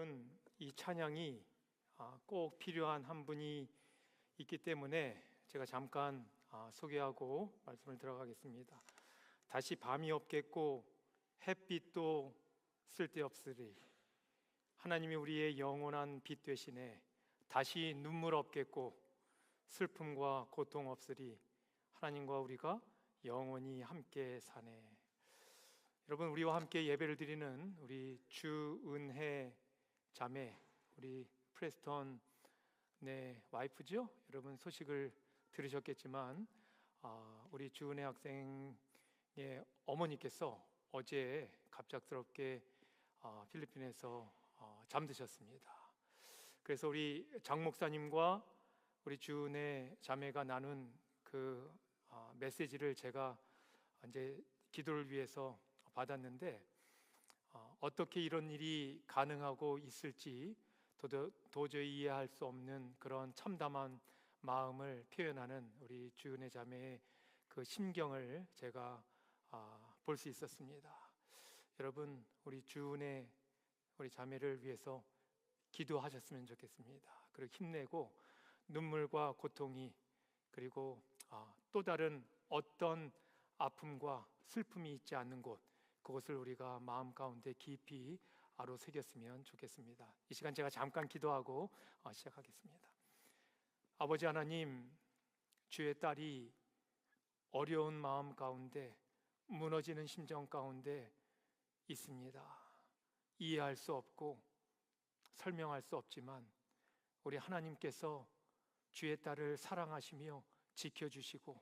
오늘은 이 찬양이 꼭 필요한 한 분이 있기 때문에 제가 잠깐 소개하고 말씀을 들어가겠습니다. 다시 밤이 없겠고 햇빛도 쓸데없으리. 하나님이 우리의 영원한 빛 되시네. 다시 눈물 없겠고 슬픔과 고통 없으리. 하나님과 우리가 영원히 함께 사네. 여러분, 우리와 함께 예배를 드리는 우리 주은혜 자매, 우리 프레스턴 와이프죠. 여러분 소식을 들으셨겠지만 우리 주은혜 학생의 어머니께서 어제 갑작스럽게 필리핀에서 잠드셨습니다. 그래서 우리 장 목사님과 우리 주은혜 자매가 나눈 그 메시지를 제가 이제 기도를 위해서 받았는데 어떻게 이런 일이 가능하고 있을지 도저히 이해할 수 없는 그런 참담한 마음을 표현하는 우리 주은혜 자매의 그 심경을 제가 볼 수 있었습니다. 여러분, 우리 주은혜 우리 자매를 위해서 기도하셨으면 좋겠습니다. 그리고 힘내고 눈물과 고통이 그리고 또 다른 어떤 아픔과 슬픔이 있지 않는 곳, 그것을 우리가 마음 가운데 깊이 새겼으면 좋겠습니다. 이 시간 제가 잠깐 기도하고 시작하겠습니다. 아버지 하나님, 주의 딸이 어려운 마음 가운데 무너지는 심정 가운데 있습니다. 이해할 수 없고 설명할 수 없지만 우리 하나님께서 주의 딸을 사랑하시며 지켜주시고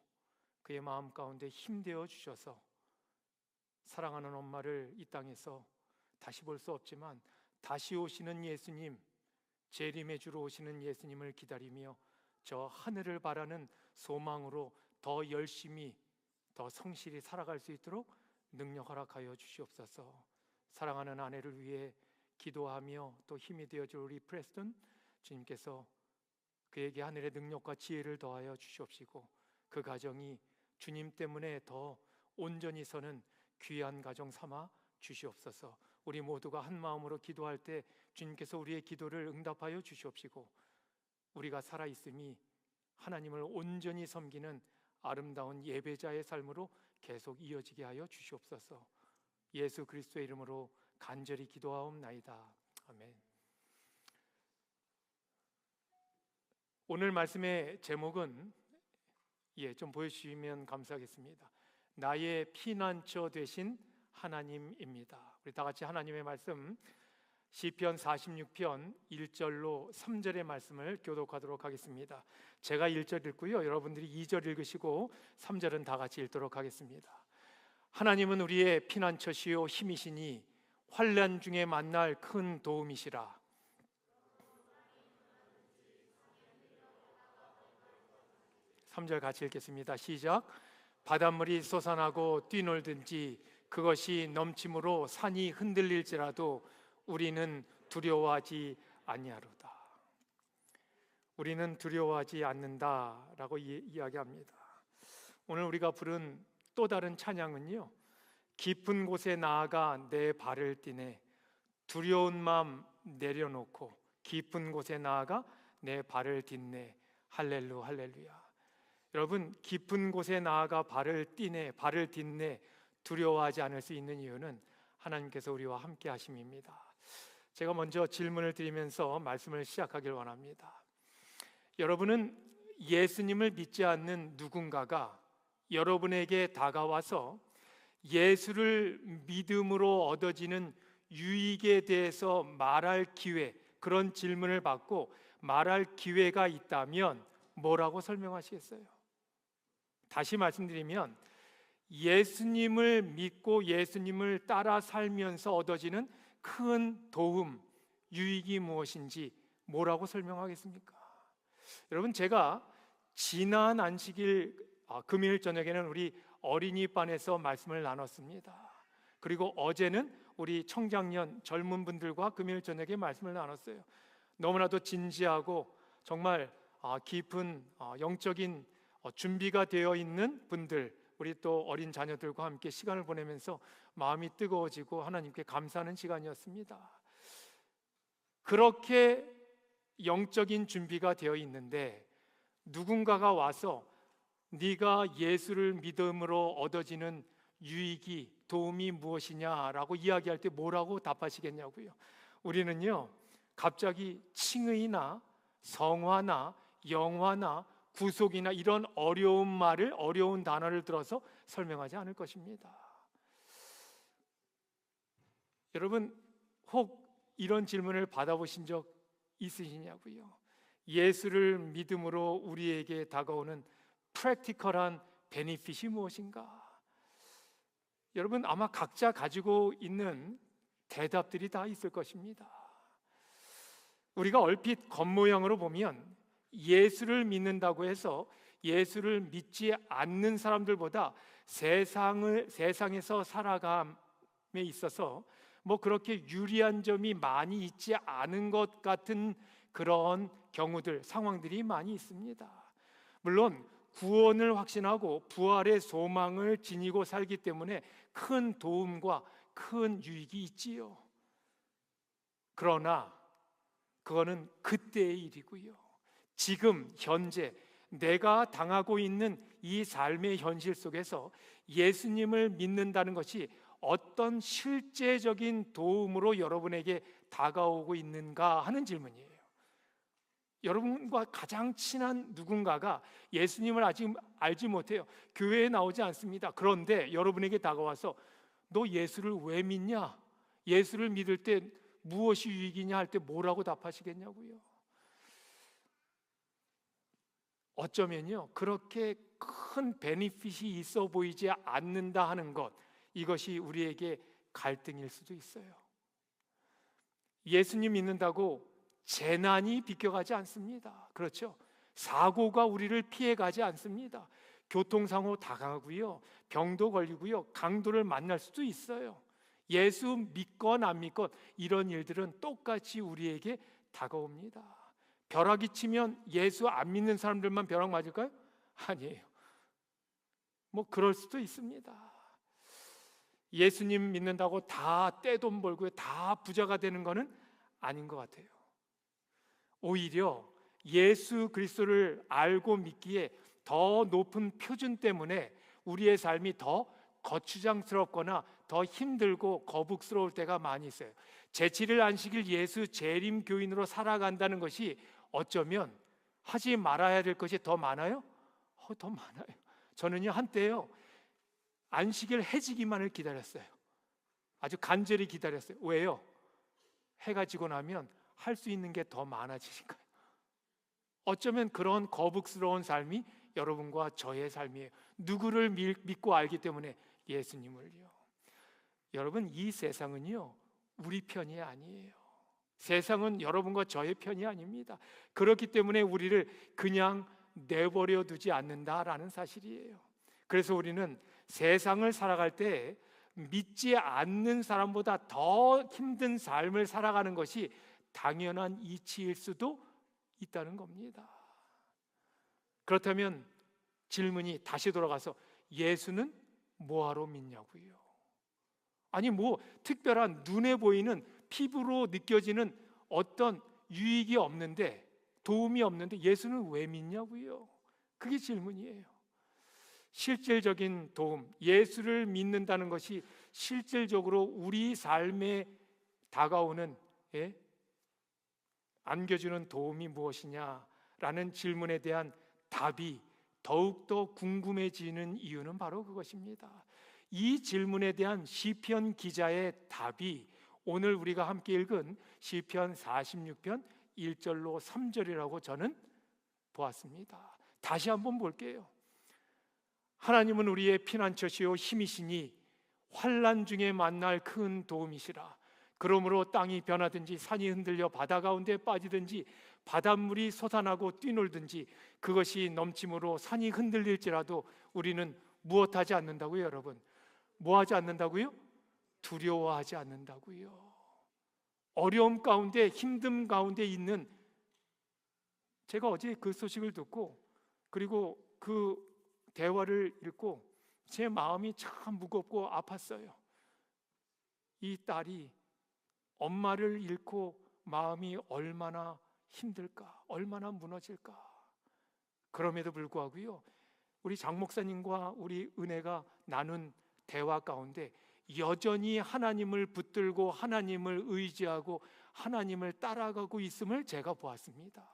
그의 마음 가운데 힘되어 주셔서 사랑하는 엄마를 이 땅에서 다시 볼 수 없지만 다시 오시는 예수님, 재림의 주로 오시는 예수님을 기다리며 저 하늘을 바라는 소망으로 더 열심히 더 성실히 살아갈 수 있도록 능력 허락하여 주시옵소서. 사랑하는 아내를 위해 기도하며 또 힘이 되어줄 우리 프레스턴 주님께서 그에게 하늘의 능력과 지혜를 더하여 주시옵시고 그 가정이 주님 때문에 더 온전히 서는 귀한 가정 삼아 주시옵소서. 우리 모두가 한 마음으로 기도할 때 주님께서 우리의 기도를 응답하여 주시옵시고 우리가 살아있음이 하나님을 온전히 섬기는 아름다운 예배자의 삶으로 계속 이어지게 하여 주시옵소서. 예수 그리스도의 이름으로 간절히 기도하옵나이다. 아멘. 오늘 말씀의 제목은 좀 보여주시면 감사하겠습니다. 나의 피난처 되신 하나님입니다. 우리 다 같이 하나님의 말씀 시편 46편 1절로 3절의 말씀을 교독하도록 하겠습니다. 제가 1절 읽고요, 여러분들이 2절 읽으시고 3절은 다 같이 읽도록 하겠습니다. 하나님은 우리의 피난처시요 힘이시니 환난 중에 만날 큰 도움이시라. 3절 같이 읽겠습니다. 시작. 바닷물이 솟아나고 뛰놀든지 그것이 넘침으로 산이 흔들릴지라도 우리는 두려워하지 아니하로다. 우리는 두려워하지 않는다라고 이야기합니다. 오늘 우리가 부른 또 다른 찬양은요, 깊은 곳에 나아가 내 발을 띠네. 두려운 마음 내려놓고 깊은 곳에 나아가 내 발을 딛네. 할렐루야. 여러분, 깊은 곳에 나아가 발을 띠네, 발을 딛네, 두려워하지 않을 수 있는 이유는 하나님께서 우리와 함께 하심입니다. 제가 먼저 질문을 드리면서 말씀을 시작하길 원합니다. 여러분은 예수님을 믿지 않는 누군가가 여러분에게 다가와서 예수를 믿음으로 얻어지는 유익에 대해서 말할 기회, 그런 질문을 받고 말할 기회가 있다면 뭐라고 설명하시겠어요? 다시 말씀드리면 예수님을 믿고 예수님을 따라 살면서 얻어지는 큰 도움, 유익이 무엇인지 뭐라고 설명하겠습니까? 여러분, 제가 지난 안식일 금요일 저녁에는 우리 어린이반에서 말씀을 나눴습니다. 그리고 어제는 우리 청장년 젊은 분들과 금요일 저녁에 말씀을 나눴어요. 너무나도 진지하고 정말 깊은 영적인 준비가 되어 있는 분들, 우리 또 어린 자녀들과 함께 시간을 보내면서 마음이 뜨거워지고 하나님께 감사하는 시간이었습니다. 그렇게 영적인 준비가 되어 있는데 누군가가 와서 네가 예수를 믿음으로 얻어지는 유익이, 도움이 무엇이냐라고 이야기할 때 뭐라고 답하시겠냐고요. 우리는요, 갑자기 칭의나 성화나 영화나 구속이나 이런 어려운 말을, 어려운 단어를 들어서 설명하지 않을 것입니다. 여러분, 혹 이런 질문을 받아보신 적 있으시냐고요? 예수를 믿음으로 우리에게 다가오는 프랙티컬한 베니핏이 무엇인가? 여러분, 아마 각자 가지고 있는 대답들이 다 있을 것입니다. 우리가 얼핏 겉모양으로 보면 예수를 믿는다고 해서 예수를 믿지 않는 사람들보다 세상에서 살아감에 있어서 뭐 그렇게 유리한 점이 많이 있지 않은 것 같은 그런 경우들, 상황들이 많이 있습니다. 물론 구원을 확신하고 부활의 소망을 지니고 살기 때문에 큰 도움과 큰 유익이 있지요. 그러나 그거는 그때의 일이고요. 지금 현재 내가 당하고 있는 이 삶의 현실 속에서 예수님을 믿는다는 것이 어떤 실제적인 도움으로 여러분에게 다가오고 있는가 하는 질문이에요. 여러분과 가장 친한 누군가가 예수님을 아직 알지 못해요. 교회에 나오지 않습니다. 그런데 여러분에게 다가와서 너 예수를 왜 믿냐? 예수를 믿을 때 무엇이 유익이냐 할 때 뭐라고 답하시겠냐고요. 어쩌면요, 그렇게 큰 베니핏이 있어 보이지 않는다 하는 것, 이것이 우리에게 갈등일 수도 있어요. 예수님 믿는다고 재난이 비껴가지 않습니다. 그렇죠? 사고가 우리를 피해가지 않습니다. 교통사고 당하고요, 병도 걸리고요, 강도를 만날 수도 있어요. 예수 믿건 안 믿건 이런 일들은 똑같이 우리에게 다가옵니다. 벼락이 치면 예수 안 믿는 사람들만 벼락 맞을까요? 아니에요. 뭐 그럴 수도 있습니다. 예수님 믿는다고 다 떼돈 벌고 다 부자가 되는 것은 아닌 것 같아요. 오히려 예수 그리스도를 알고 믿기에 더 높은 표준 때문에 우리의 삶이 더 거추장스럽거나 더 힘들고 거북스러울 때가 많이 있어요. 제7일 안식일 예수 재림 교인으로 살아간다는 것이 어쩌면 하지 말아야 될 것이 더 많아요? 더 많아요. 저는요, 한때요, 안식일 해지기만을 기다렸어요. 아주 간절히 기다렸어요. 왜요? 해가 지고 나면 할 수 있는 게 더 많아지니까요. 어쩌면 그런 거북스러운 삶이 여러분과 저의 삶이에요. 누구를 믿고 알기 때문에? 예수님을요. 여러분, 이 세상은요, 우리 편이 아니에요. 세상은 여러분과 저의 편이 아닙니다. 그렇기 때문에 우리를 그냥 내버려 두지 않는다라는 사실이에요. 그래서 우리는 세상을 살아갈 때 믿지 않는 사람보다 더 힘든 삶을 살아가는 것이 당연한 이치일 수도 있다는 겁니다. 그렇다면 질문이 다시 돌아가서 예수는 뭐하러 믿냐고요? 아니 뭐 특별한 눈에 보이는 피부로 느껴지는 어떤 유익이 없는데, 도움이 없는데 예수는 왜 믿냐고요? 그게 질문이에요. 실질적인 도움, 예수를 믿는다는 것이 실질적으로 우리 삶에 다가오는 안겨주는 도움이 무엇이냐라는 질문에 대한 답이 더욱더 궁금해지는 이유는 바로 그것입니다. 이 질문에 대한 시편 기자의 답이 오늘 우리가 함께 읽은 시편 46편 1절로 3절이라고 저는 보았습니다. 다시 한번 볼게요. 하나님은 우리의 피난처시요 힘이시니 환난 중에 만날 큰 도움이시라. 그러므로 땅이 변하든지 산이 흔들려 바다 가운데 빠지든지 바닷물이 솟아나고 뛰놀든지 그것이 넘침으로 산이 흔들릴지라도 우리는 무엇하지 않는다고요, 여러분? 뭐하지 않는다고요? 두려워하지 않는다고요. 어려움 가운데, 힘듦 가운데 있는, 제가 어제 그 소식을 듣고 그리고 그 대화를 읽고 제 마음이 참 무겁고 아팠어요. 이 딸이 엄마를 잃고 마음이 얼마나 힘들까, 얼마나 무너질까. 그럼에도 불구하고요, 우리 장 목사님과 우리 은혜가 나눈 대화 가운데 여전히 하나님을 붙들고 하나님을 의지하고 하나님을 따라가고 있음을 제가 보았습니다.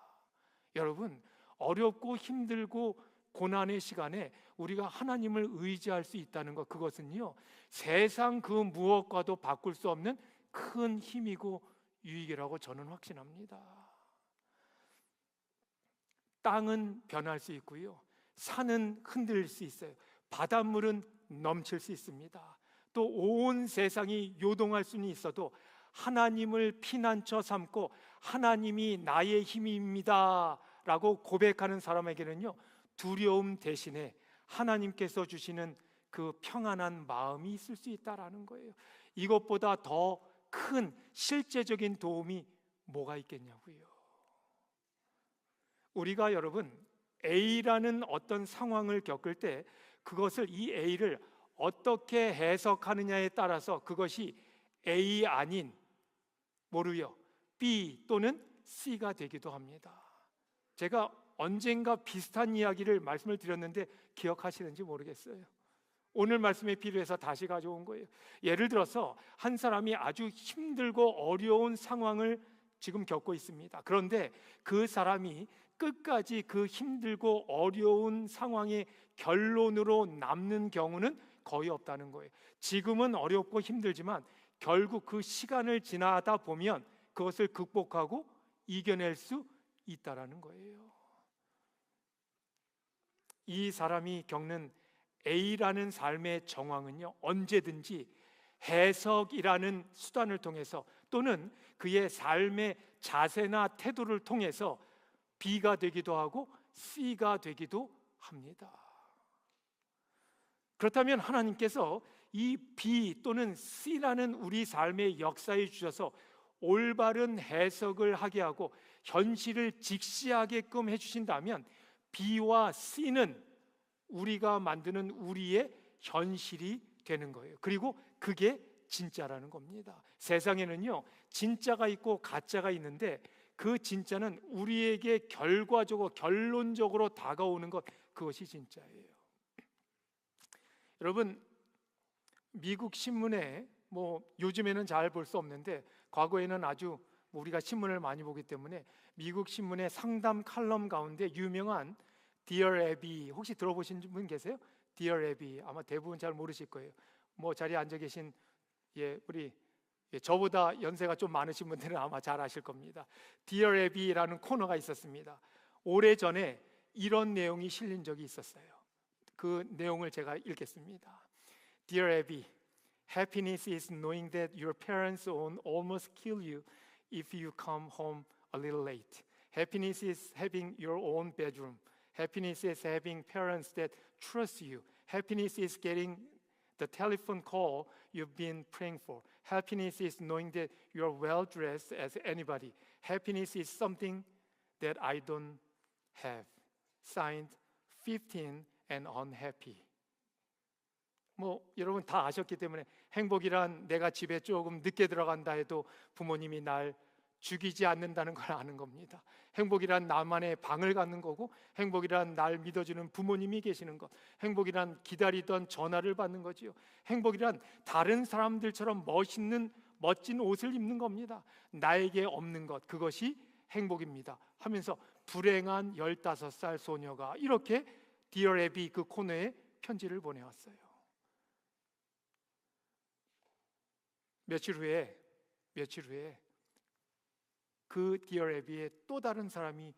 여러분, 어렵고 힘들고 고난의 시간에 우리가 하나님을 의지할 수 있다는 것, 그것은요, 세상 그 무엇과도 바꿀 수 없는 큰 힘이고 유익이라고 저는 확신합니다. 땅은 변할 수 있고요, 산은 흔들릴 수 있어요. 바닷물은 넘칠 수 있습니다. 또 온 세상이 요동할 수는 있어도 하나님을 피난처 삼고 하나님이 나의 힘입니다 라고 고백하는 사람에게는요, 두려움 대신에 하나님께서 주시는 그 평안한 마음이 있을 수 있다라는 거예요. 이것보다 더 큰 실제적인 도움이 뭐가 있겠냐고요. 우리가 여러분 A라는 어떤 상황을 겪을 때 그것을, 이 A를 어떻게 해석하느냐에 따라서 그것이 A 아닌 뭐로요? B 또는 C가 되기도 합니다. 제가 언젠가 비슷한 이야기를 말씀을 드렸는데 기억하시는지 모르겠어요. 오늘 말씀에 필요해서 다시 가져온 거예요. 예를 들어서 한 사람이 아주 힘들고 어려운 상황을 지금 겪고 있습니다. 그런데 그 사람이 끝까지 그 힘들고 어려운 상황의 결론으로 남는 경우는 거의 없다는 거예요. 지금은 어렵고 힘들지만 결국 그 시간을 지나다 보면 그것을 극복하고 이겨낼 수 있다라는 거예요. 이 사람이 겪는 A라는 삶의 정황은요, 언제든지 해석이라는 수단을 통해서 또는 그의 삶의 자세나 태도를 통해서 B가 되기도 하고 C가 되기도 합니다. 그렇다면 하나님께서 이 B 또는 C라는 우리 삶의 역사에 주셔서 올바른 해석을 하게 하고 현실을 직시하게끔 해주신다면 B와 C는 우리가 만드는 우리의 현실이 되는 거예요. 그리고 그게 진짜라는 겁니다. 세상에는요, 진짜가 있고 가짜가 있는데 그 진짜는 우리에게 결과적으로 결론적으로 다가오는 것, 그것이 진짜예요. 여러분, 미국 신문에 요즘에는 잘 볼 수 없는데 과거에는 아주 우리가 신문을 많이 보기 때문에 미국 신문의 상담 칼럼 가운데 유명한 Dear Abby, 혹시 들어보신 분 계세요? Dear Abby, 아마 대부분 잘 모르실 거예요. 자리에 앉아 계신 우리 저보다 연세가 좀 많으신 분들은 아마 잘 아실 겁니다. Dear Abby라는 코너가 있었습니다. 오래전에 이런 내용이 실린 적이 있었어요. 그 내용을 제가 읽겠습니다. Dear Abby, happiness is knowing that your parents won't almost kill you if you come home a little late. Happiness is having your own bedroom. Happiness is having parents that trust you. Happiness is getting the telephone call you've been praying for. Happiness is knowing that you're well dressed as anybody. Happiness is something that I don't have. Signed, 15 and unhappy. 여러분 다 아셨기 때문에 행복이란 내가 집에 조금 늦게 들어간다 해도 부모님이 날 죽이지 않는다는 걸 아는 겁니다. 행복이란 나만의 방을 갖는 거고, 행복이란 날 믿어주는 부모님이 계시는 것, 행복이란 기다리던 전화를 받는 거지요. 행복이란 다른 사람들처럼 멋진 옷을 입는 겁니다. 나에게 없는 것, 그것이 행복입니다 하면서 불행한 15살 소녀가 이렇게 Dear Abby 그 코너에 편지를 보내왔어요. 며칠 후에 그 Dear Abby의 또 다른 사람이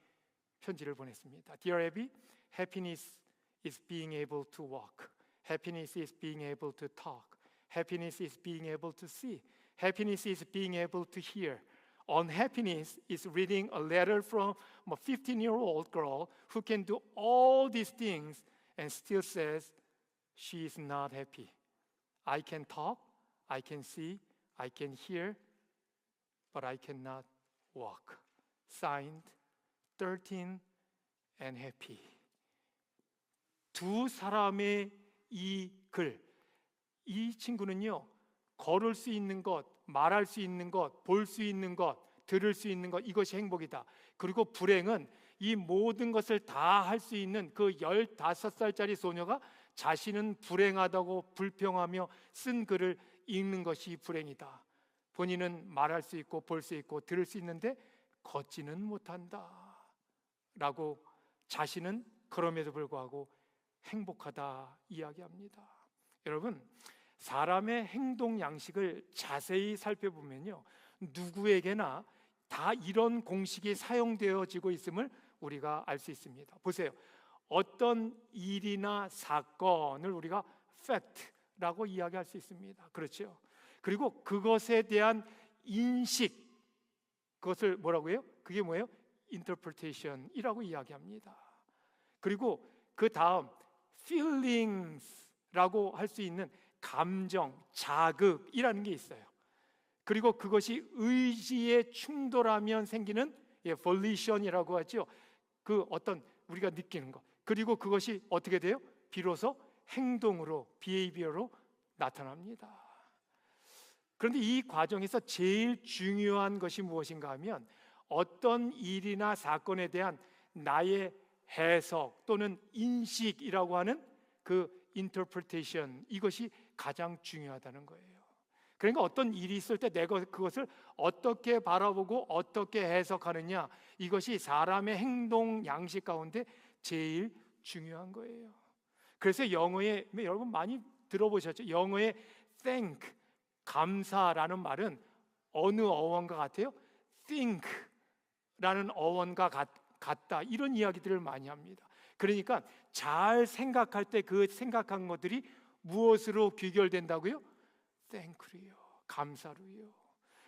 편지를 보냈습니다. Dear Abby, happiness is being able to walk. Happiness is being able to talk. Happiness is being able to see. Happiness is being able to hear. Unhappiness is reading a letter from a 15-year-old girl who can do all these things and still says she is not happy. I can talk, I can see, I can hear, but I cannot walk. Signed, 13 and happy. 두 사람의 이 글, 이 친구는요, 걸을 수 있는 것, 말할 수 있는 것, 볼 수 있는 것 들을 수 있는 것, 이것이 행복이다. 그리고 불행은 이 모든 것을 다 할 수 있는 그 15살짜리 소녀가 자신은 불행하다고 불평하며 쓴 글을 읽는 것이 불행이다. 본인은 말할 수 있고 볼 수 있고 들을 수 있는데 걷지는 못한다 라고 자신은 그럼에도 불구하고 행복하다 이야기합니다. 여러분, 사람의 행동 양식을 자세히 살펴보면요, 누구에게나 다 이런 공식이 사용되어지고 있음을 우리가 알 수 있습니다. 보세요. 어떤 일이나 사건을 우리가 팩트라고 이야기할 수 있습니다. 그렇죠? 그리고 그것에 대한 인식, 그것을 뭐라고 해요? 그게 뭐예요? interpretation이라고 이야기합니다. 그리고 그 다음 feelings라고 할 수 있는 감정, 자극이라는 게 있어요. 그리고 그것이 의지에 충돌하면 생기는 volition이라고 하죠. 그 어떤 우리가 느끼는 것. 그리고 그것이 어떻게 돼요? 비로소 행동으로, behavior로 나타납니다. 그런데 이 과정에서 제일 중요한 것이 무엇인가 하면 어떤 일이나 사건에 대한 나의 해석 또는 인식이라고 하는 그 interpretation, 이것이 가장 중요하다는 거예요. 그러니까 어떤 일이 있을 때 내가 그것을 어떻게 바라보고 어떻게 해석하느냐, 이것이 사람의 행동 양식 가운데 제일 중요한 거예요. 그래서 영어에, 여러분 많이 들어보셨죠? 영어의 thank, 감사라는 말은 어느 어원과 같아요? think라는 어원과 같다, 이런 이야기들을 많이 합니다. 그러니까 잘 생각할 때 그 생각한 것들이 무엇으로 귀결된다고요? thank로요, 감사로요.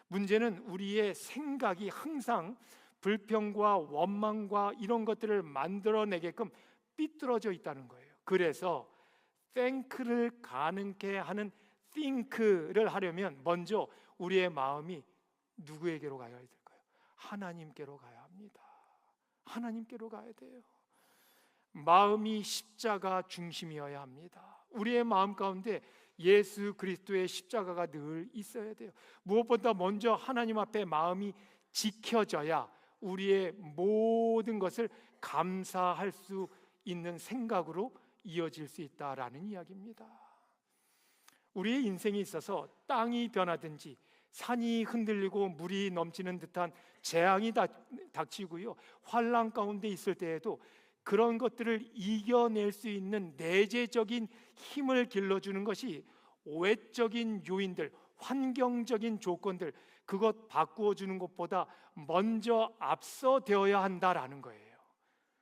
문제는 우리의 생각이 항상 불평과 원망과 이런 것들을 만들어내게끔 삐뚤어져 있다는 거예요. 그래서 thank를 가능케 하는 think를 하려면 먼저 우리의 마음이 누구에게로 가야 될까요? 하나님께로 가야 합니다. 하나님께로 가야 돼요. 마음이 십자가 중심이어야 합니다. 우리의 마음 가운데 예수 그리스도의 십자가가 늘 있어야 돼요. 무엇보다 먼저 하나님 앞에 마음이 지켜져야 우리의 모든 것을 감사할 수 있는 생각으로 이어질 수 있다라는 이야기입니다. 우리의 인생에 있어서 땅이 변하든지 산이 흔들리고 물이 넘치는 듯한 재앙이 닥치고요, 환난 가운데 있을 때에도 그런 것들을 이겨낼 수 있는 내재적인 힘을 길러주는 것이 외적인 요인들, 환경적인 조건들, 그것 바꾸어 주는 것보다 먼저 앞서 되어야 한다라는 거예요.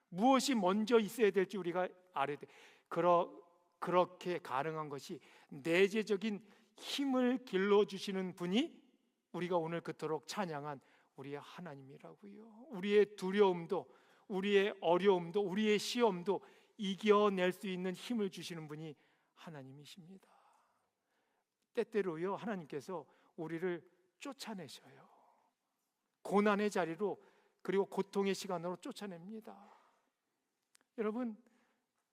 무엇이 먼저 있어야 될지 우리가 알아야 돼. 그렇게 가능한 것이 내재적인 힘을 길러주시는 분이 우리가 오늘 그토록 찬양한 우리의 하나님이라고요. 우리의 두려움도, 우리의 어려움도, 우리의 시험도 이겨낼 수 있는 힘을 주시는 분이 하나님이십니다. 때때로요, 하나님께서 우리를 쫓아내셔요. 고난의 자리로, 그리고 고통의 시간으로 쫓아냅니다. 여러분,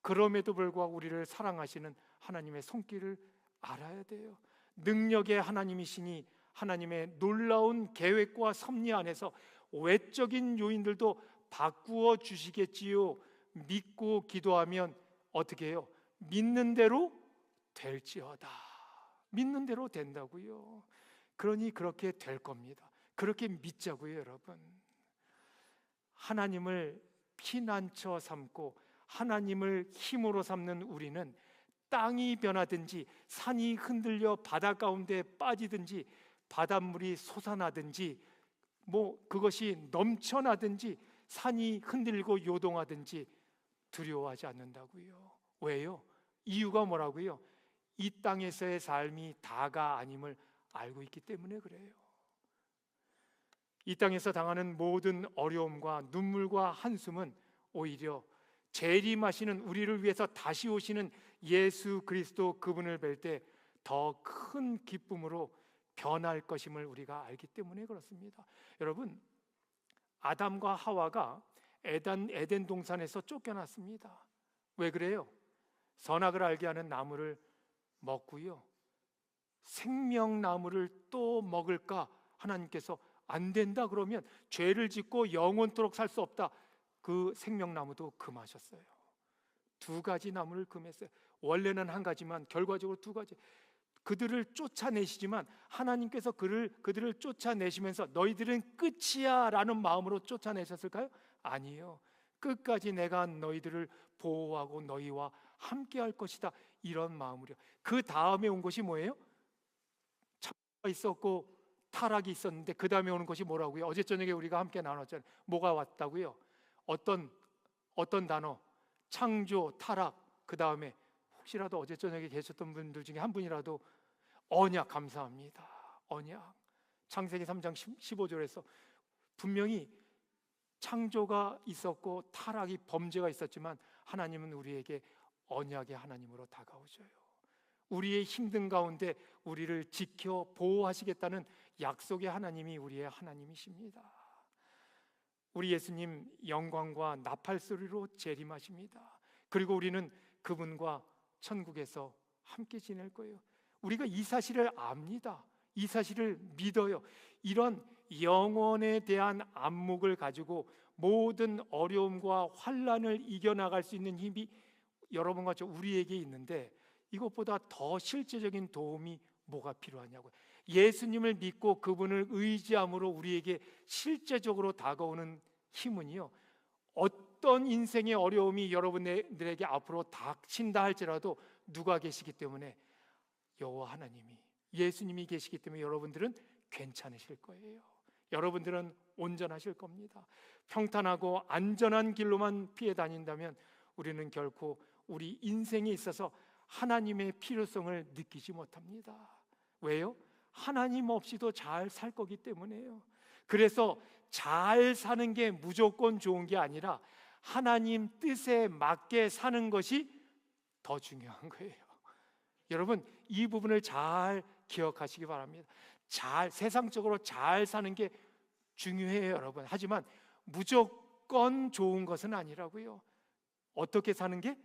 그럼에도 불구하고 우리를 사랑하시는 하나님의 손길을 알아야 돼요. 능력의 하나님이시니 하나님의 놀라운 계획과 섭리 안에서 외적인 요인들도 바꾸어 주시겠지요. 믿고 기도하면 어떻게 해요? 믿는 대로 될지어다. 믿는 대로 된다고요. 그러니 그렇게 될 겁니다. 그렇게 믿자고요, 여러분. 하나님을 피난처 삼고 하나님을 힘으로 삼는 우리는 땅이 변하든지 산이 흔들려 바다 가운데 빠지든지 바닷물이 솟아나든지 그것이 넘쳐나든지 산이 흔들리고 요동하든지 두려워하지 않는다고요. 왜요? 이유가 뭐라고요? 이 땅에서의 삶이 다가 아님을 알고 있기 때문에 그래요. 이 땅에서 당하는 모든 어려움과 눈물과 한숨은 오히려 재림하시는, 우리를 위해서 다시 오시는 예수 그리스도 그분을 뵐 때 더 큰 기쁨으로 변할 것임을 우리가 알기 때문에 그렇습니다. 여러분, 아담과 하와가 에덴 동산에서 쫓겨났습니다. 왜 그래요? 선악을 알게 하는 나무를 먹고요, 생명나무를 또 먹을까 하나님께서 안 된다 그러면 죄를 짓고 영원토록 살 수 없다. 그 생명나무도 금하셨어요. 두 가지 나무를 금했어요. 원래는 한 가지만 결과적으로 두 가지. 그들을 쫓아내시지만 하나님께서 그들을 쫓아내시면서 너희들은 끝이야 라는 마음으로 쫓아내셨을까요? 아니에요. 끝까지 내가 너희들을 보호하고 너희와 함께 할 것이다, 이런 마음으로. 그 다음에 온 것이 뭐예요? 창조가 있었고 타락이 있었는데 그 다음에 오는 것이 뭐라고요? 어제 저녁에 우리가 함께 나눴잖아요. 뭐가 왔다고요? 어떤 단어? 창조, 타락, 그 다음에 혹시라도 어제 저녁에 계셨던 분들 중에 한 분이라도 언약. 감사합니다. 언약. 창세기 3장 15절에서 분명히 창조가 있었고 타락이, 범죄가 있었지만 하나님은 우리에게 언약의 하나님으로 다가오셔요. 우리의 힘든 가운데 우리를 지켜 보호하시겠다는 약속의 하나님이 우리의 하나님이십니다. 우리 예수님 영광과 나팔 소리로 재림하십니다. 그리고 우리는 그분과 천국에서 함께 지낼 거예요. 우리가 이 사실을 압니다. 이 사실을 믿어요. 이런 영원에 대한 안목을 가지고 모든 어려움과 환난을 이겨나갈 수 있는 힘이 여러분과 저 우리에게 있는데, 이것보다 더 실제적인 도움이 뭐가 필요하냐고요. 예수님을 믿고 그분을 의지함으로 우리에게 실제적으로 다가오는 힘은요, 어떤 인생의 어려움이 여러분들에게 앞으로 닥친다 할지라도 누가 계시기 때문에? 여호와 하나님이, 예수님이 계시기 때문에 여러분들은 괜찮으실 거예요. 여러분들은 온전하실 겁니다. 평탄하고 안전한 길로만 피해 다닌다면 우리는 결코 우리 인생에 있어서 하나님의 필요성을 느끼지 못합니다. 왜요? 하나님 없이도 잘 살 거기 때문에요. 그래서 잘 사는 게 무조건 좋은 게 아니라 하나님 뜻에 맞게 사는 것이 더 중요한 거예요. 여러분, 이 부분을 잘 기억하시기 바랍니다. 세상적으로 잘 사는 게 중요해요, 여러분. 하지만 무조건 좋은 것은 아니라고요. 어떻게 사는 게?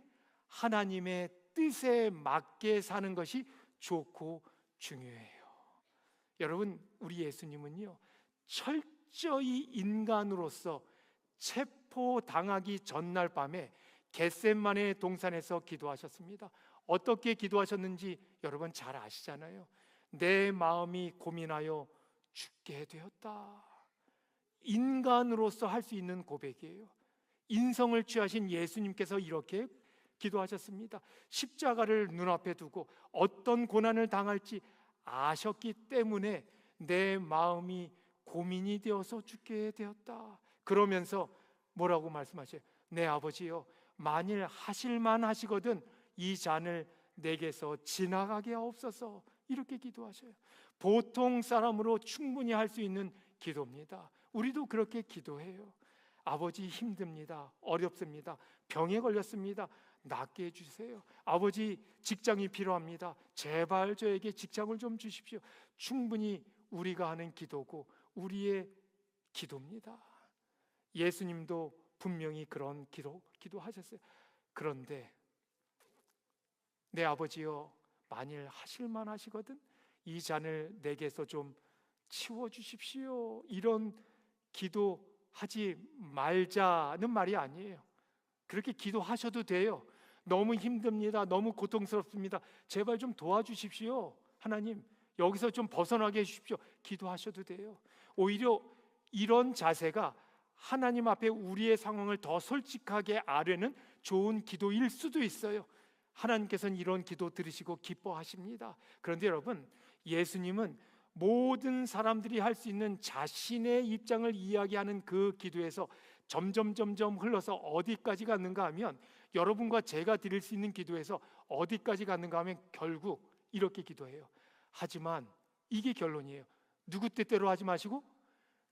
하나님의 뜻에 맞게 사는 것이 좋고 중요해요. 여러분, 우리 예수님은요, 철저히 인간으로서 체포당하기 전날 밤에 겟세마네 동산에서 기도하셨습니다. 어떻게 기도하셨는지 여러분 잘 아시잖아요. 내 마음이 고민하여 죽게 되었다. 인간으로서 할 수 있는 고백이에요. 인성을 취하신 예수님께서 이렇게 기도하셨습니다. 십자가를 눈앞에 두고 어떤 고난을 당할지 아셨기 때문에 내 마음이 고민이 되어서 죽게 되었다. 그러면서 뭐라고 말씀하셔요? 내 아버지여, 만일 하실만 하시거든 이 잔을 내게서 지나가게 하옵소서. 이렇게 기도하셔요. 보통 사람으로 충분히 할 수 있는 기도입니다. 우리도 그렇게 기도해요. 아버지, 힘듭니다. 어렵습니다. 병에 걸렸습니다. 낫게 해주세요. 아버지, 직장이 필요합니다. 제발 저에게 직장을 좀 주십시오. 충분히 우리가 하는 기도고 우리의 기도입니다. 예수님도 분명히 그런 기도하셨어요. 그런데 내 아버지여, 만일 하실만 하시거든 이 잔을 내게서 좀 치워주십시오. 이런 기도하지 말자는 말이 아니에요. 그렇게 기도하셔도 돼요. 너무 힘듭니다. 너무 고통스럽습니다. 제발 좀 도와주십시오. 하나님, 여기서 좀 벗어나게 해주십시오. 기도하셔도 돼요. 오히려 이런 자세가 하나님 앞에 우리의 상황을 더 솔직하게 아뢰는 좋은 기도일 수도 있어요. 하나님께서는 이런 기도 들으시고 기뻐하십니다. 그런데 여러분, 예수님은 모든 사람들이 할 수 있는 자신의 입장을 이야기하는 그 기도에서 점점 흘러서 어디까지 갔는가 하면, 여러분과 제가 드릴 수 있는 기도에서 어디까지 갔는가 하면 결국 이렇게 기도해요. 하지만 이게 결론이에요. 누구 뜻대로 하지 마시고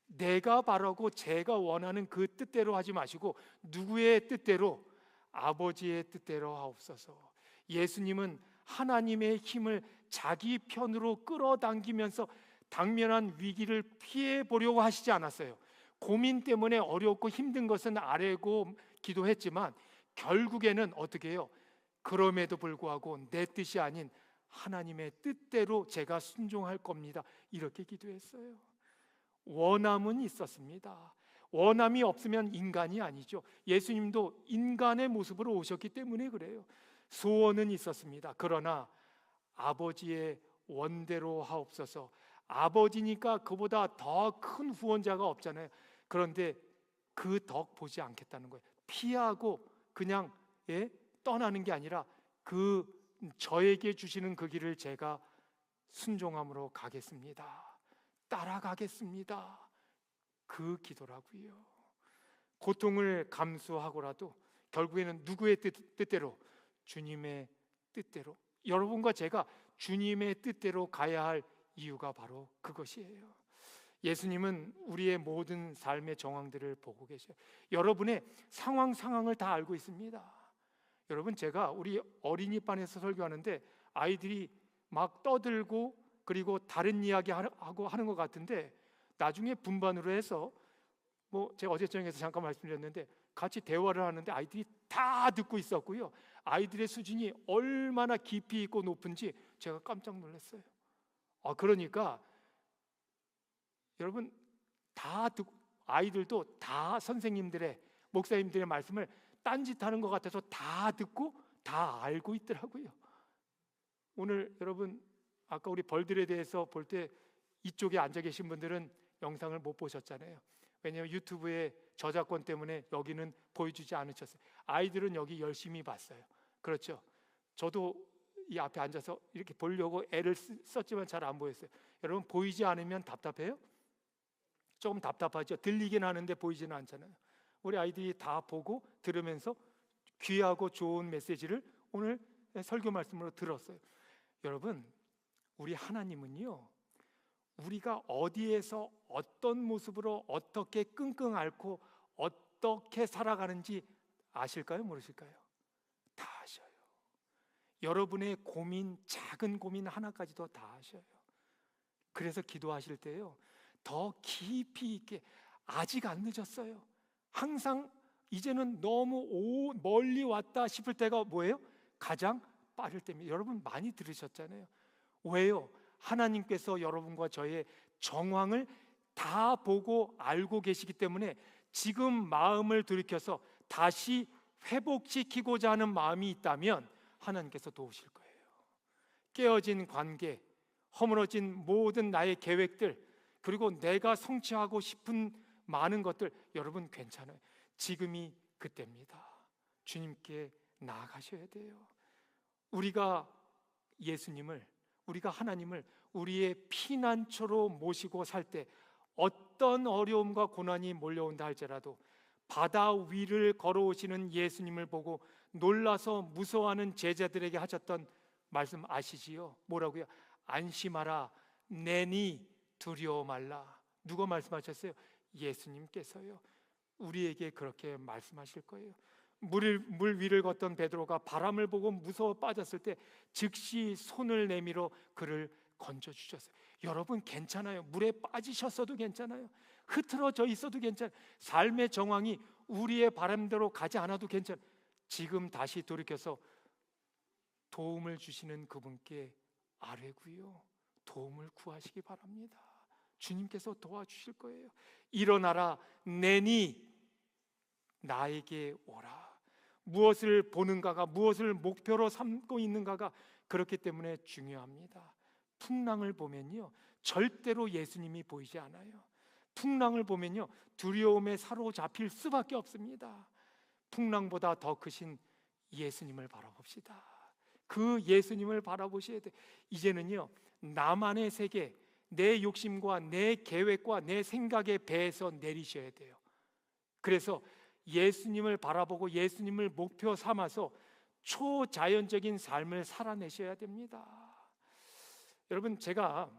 내가 바라고 제가 원하는 그 뜻대로 하지 마시고 누구의 뜻대로? 아버지의 뜻대로 하옵소서. 예수님은 하나님의 힘을 자기 편으로 끌어당기면서 당면한 위기를 피해 보려고 하시지 않았어요. 고민 때문에 어렵고 힘든 것은 아뢰고 기도했지만 결국에는 어떻게 해요? 그럼에도 불구하고 내 뜻이 아닌 하나님의 뜻대로 제가 순종할 겁니다. 이렇게 기도했어요. 원함은 있었습니다. 원함이 없으면 인간이 아니죠. 예수님도 인간의 모습으로 오셨기 때문에 그래요. 소원은 있었습니다. 그러나 아버지의 원대로 하옵소서. 아버지니까 그보다 더 큰 후원자가 없잖아요. 그런데 그 덕 보지 않겠다는 거예요. 피하고 그냥 떠나는 게 아니라 그 저에게 주시는 그 길을 제가 순종함으로 가겠습니다. 따라가겠습니다. 그 기도라고요. 고통을 감수하고라도 결국에는 누구의 뜻대로? 주님의 뜻대로. 여러분과 제가 주님의 뜻대로 가야 할 이유가 바로 그것이에요. 예수님은 우리의 모든 삶의 정황들을 보고 계셔요. 여러분의 상황을 다 알고 있습니다. 여러분, 제가 우리 어린이반에서 설교하는데 아이들이 막 떠들고 그리고 다른 이야기 하고 하는 것 같은데 나중에 분반으로 해서 제가 어제 저녁에서 잠깐 말씀드렸는데 같이 대화를 하는데 아이들이 다 듣고 있었고요. 아이들의 수준이 얼마나 깊이 있고 높은지 제가 깜짝 놀랐어요. 그러니까 여러분 다 듣고 아이들도 다 선생님들의 목사님들의 말씀을 딴짓하는 것 같아서 다 듣고 다 알고 있더라고요. 오늘 여러분 아까 우리 벌들에 대해서 볼 때 이쪽에 앉아 계신 분들은 영상을 못 보셨잖아요. 왜냐하면 유튜브의 저작권 때문에 여기는 보여주지 않으셨어요. 아이들은 여기 열심히 봤어요. 그렇죠? 저도 이 앞에 앉아서 이렇게 보려고 애를 썼지만 잘 안 보였어요. 여러분 보이지 않으면 답답해요? 조금 답답하죠. 들리긴 하는데 보이지는 않잖아요. 우리 아이들이 다 보고 들으면서 귀하고 좋은 메시지를 오늘 설교 말씀으로 들었어요. 여러분, 우리 하나님은요, 우리가 어디에서 어떤 모습으로 어떻게 끙끙 앓고 어떻게 살아가는지 아실까요? 모르실까요? 다 아셔요. 여러분의 고민, 작은 고민 하나까지도 다 아셔요. 그래서 기도하실 때요, 더 깊이 있게 아직 안 늦었어요. 항상 이제는 너무 멀리 왔다 싶을 때가 뭐예요? 가장 빠를 때입니다. 여러분 많이 들으셨잖아요. 왜요? 하나님께서 여러분과 저의 정황을 다 보고 알고 계시기 때문에 지금 마음을 돌이켜서 다시 회복시키고자 하는 마음이 있다면 하나님께서 도우실 거예요. 깨어진 관계, 허물어진 모든 나의 계획들, 그리고 내가 성취하고 싶은 많은 것들, 여러분 괜찮아요. 지금이 그때입니다. 주님께 나아가셔야 돼요. 우리가 예수님을, 우리가 하나님을 우리의 피난처로 모시고 살 때 어떤 어려움과 고난이 몰려온다 할지라도 바다 위를 걸어오시는 예수님을 보고 놀라서 무서워하는 제자들에게 하셨던 말씀 아시지요? 뭐라고요? 안심하라, 내니 두려워 말라. 누가 말씀하셨어요? 예수님께서요. 우리에게 그렇게 말씀하실 거예요. 물 위를 걷던 베드로가 바람을 보고 무서워 빠졌을 때 즉시 손을 내밀어 그를 건져주셨어요. 여러분 괜찮아요. 물에 빠지셨어도 괜찮아요. 흐트러져 있어도 괜찮아요. 삶의 정황이 우리의 바람대로 가지 않아도 괜찮아요. 지금 다시 돌이켜서 도움을 주시는 그분께 아뢰고요, 도움을 구하시기 바랍니다. 주님께서 도와주실 거예요. 일어나라, 내니 나에게 오라. 무엇을 보는가가, 무엇을 목표로 삼고 있는가가 그렇기 때문에 중요합니다. 풍랑을 보면요, 절대로 예수님이 보이지 않아요. 풍랑을 보면요, 두려움에 사로잡힐 수밖에 없습니다. 풍랑보다 더 크신 예수님을 바라봅시다. 그 예수님을 바라보셔야 돼. 이제는요, 나만의 세계, 내 욕심과 내 계획과 내 생각의 배에서 내리셔야 돼요. 그래서 예수님을 바라보고 예수님을 목표 삼아서 초자연적인 삶을 살아내셔야 됩니다. 여러분, 제가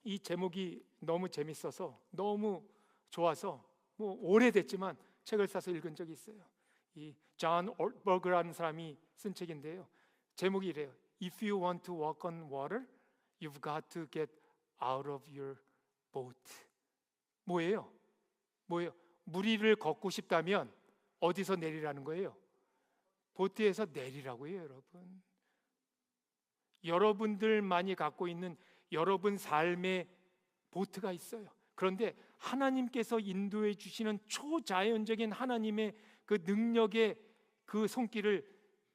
이 제목이 너무 재밌어서, 너무 좋아서 오래됐지만 책을 사서 읽은 적이 있어요. 이 존 올버그라는 사람이 쓴 책인데요, 제목이 이래요. If you want to walk on water, you've got to get out of your boat. 뭐예요? 물 위를 걷고 싶다면 어디서 내리라는 거예요? 보트에서 내리라고요, 여러분. 여러분들만이 갖고 있는 여러분 삶의 보트가 있어요. 그런데 하나님께서 인도해 주시는 초자연적인 하나님의 그 능력의 그 손길을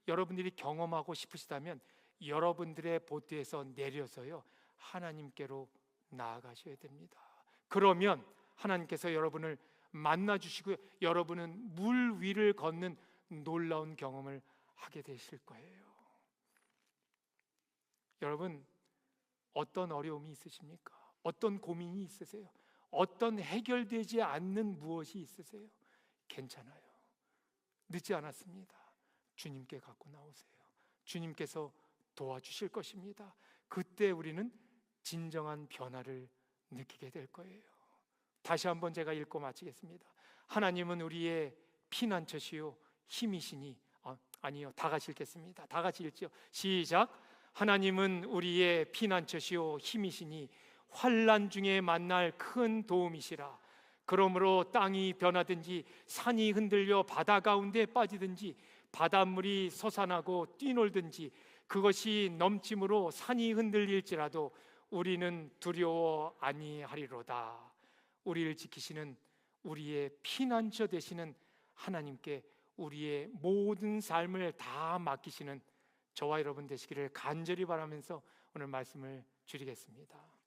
여러분들이 경험하고 싶으시다면 여러분들의 보트에서 내려서요 하나님께로 나아가셔야 됩니다. 그러면 하나님께서 여러분을 만나 주시고요, 여러분은 물 위를 걷는 놀라운 경험을 하게 되실 거예요. 여러분, 어떤 어려움이 있으십니까? 어떤 고민이 있으세요? 어떤 해결되지 않는 무엇이 있으세요? 괜찮아요. 늦지 않았습니다. 주님께 갖고 나오세요. 주님께서 도와주실 것입니다. 그때 우리는 진정한 변화를 느끼게 될 거예요. 다시 한번 제가 읽고 마치겠습니다. 하나님은 우리의 피난처시요 힘이시니, 아니요, 다 같이 읽겠습니다. 다 같이 읽죠. 시작. 하나님은 우리의 피난처시요 힘이시니 환난 중에 만날 큰 도움이시라. 그러므로 땅이 변하든지 산이 흔들려 바다 가운데 빠지든지 바닷물이 솟아나고 뛰놀든지 그것이 넘침으로 산이 흔들릴지라도 우리는 두려워 아니하리로다. 우리를 지키시는 우리의 피난처 되시는 하나님께 우리의 모든 삶을 다 맡기시는 저와 여러분 되시기를 간절히 바라면서 오늘 말씀을 줄이겠습니다.